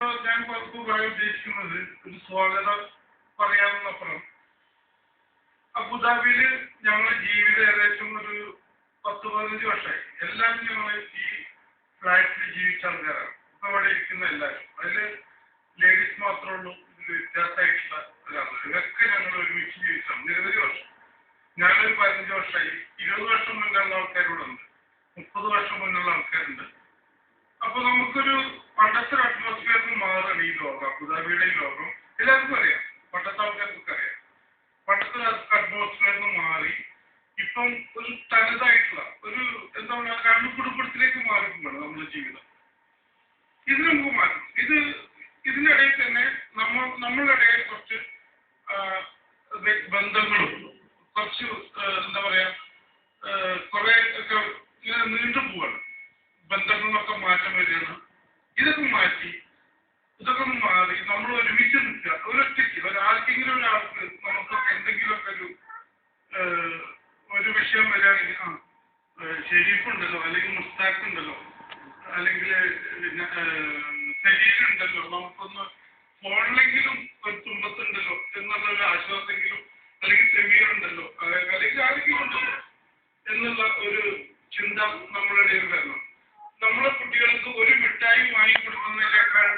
ഞാൻ പറയാൻ ഉദ്ദേശിക്കുന്നത് ഒരു സ്വാഗതം പറയാമെന്നപ്പുറം അബുദാബിയിൽ ഞങ്ങളുടെ ജീവിതം ഏകദേശം ഒരു 10-15 വർഷമായി. എല്ലാവരും ഞങ്ങൾ ഈ ഫ്ലാറ്റിൽ ജീവിച്ച ആൾക്കാരാണ്. ഇപ്പൊ അവിടെ ഇരിക്കുന്ന എല്ലാവരും അതില് ലേഡീസ് മാത്രമേ ഉള്ളൂ ഇതിൽ വ്യത്യാസമായിട്ടുള്ള ഒരാൾ. ഇതൊക്കെ ഞങ്ങൾ ഒരുമിച്ച് ജീവിച്ചാണ് നിരവധി വർഷം. ഞാനൊരു 15 വർഷമായി. 20 വർഷം മുന്നുള്ള ആൾക്കാരോട് ഉണ്ട്, 30 വർഷം മുന്നുള്ള ആൾക്കാരുണ്ട്. അപ്പൊ നമുക്കൊരു പണ്ടത്തെ ഒരു അറ്റ്മോസ്ഫിയറിന് മാറാണ് ഈ ലോകം. അബുദാബിയുടെ ഈ ലോകം എല്ലാവർക്കും അറിയാം, പണ്ടത്തെ ആൾക്കാർക്കൊക്കെ അറിയാം. പണ്ടത്തെ അറ്റ്മോസ്ഫിയറിന് മാറി ഇപ്പം ഒരു തനതായിട്ടുള്ള ഒരു എന്താ പറയുക കണ്ണുപിടുപ്പത്തിലേക്ക് മാറിയിട്ടുണ്ട് നമ്മുടെ ജീവിതം. ഇത് നമുക്ക് മാറ്റും. ഇതിനിടയിൽ തന്നെ നമ്മളുടെ ഇടയിൽ കുറച്ച് ബന്ധങ്ങളും കുറച്ച് എന്താ പറയാ കുറെ ഒക്കെ ഇങ്ങനെ നീണ്ടു പോവാണ്. ബന്ധങ്ങളൊക്കെ മാറ്റം വരികയാണ്. ഇതൊക്കെ മാറ്റി ഇതൊക്കെ ഒന്ന് മാറി നമ്മൾ ഒരുമിച്ച് നിൽക്കുക. ഒരൊറ്റയ്ക്ക് ഒരാർക്കെങ്കിലും ഒരാൾക്ക് നമുക്കൊക്കെ എന്തെങ്കിലുമൊക്കെ ഒരു വിഷയം വരികയാണെങ്കിൽ ഷെരീഫ് ഉണ്ടല്ലോ, അല്ലെങ്കിൽ മുസ്താഖ് ഉണ്ടല്ലോ, അല്ലെങ്കിൽ ശരീരമുണ്ടല്ലോ, നമുക്കൊന്ന് ഫോണിലെങ്കിലും ഒരു തുമ്പത്തുണ്ടല്ലോ എന്നുള്ള ഒരു ആശ്വാസമെങ്കിലും, അല്ലെങ്കിൽ സെമീറുണ്ടല്ലോ, അല്ലെങ്കിൽ ആരെങ്കിലും ഉണ്ടല്ലോ എന്നുള്ള ഒരു ചിന്ത നമ്മളുടെ ഇടയിൽ വരണം. നമ്മളെ കുട്ടികൾക്ക് ഒരു മിഠായി വാങ്ങിക്കൊടുക്കുന്നതിനേക്കാൾ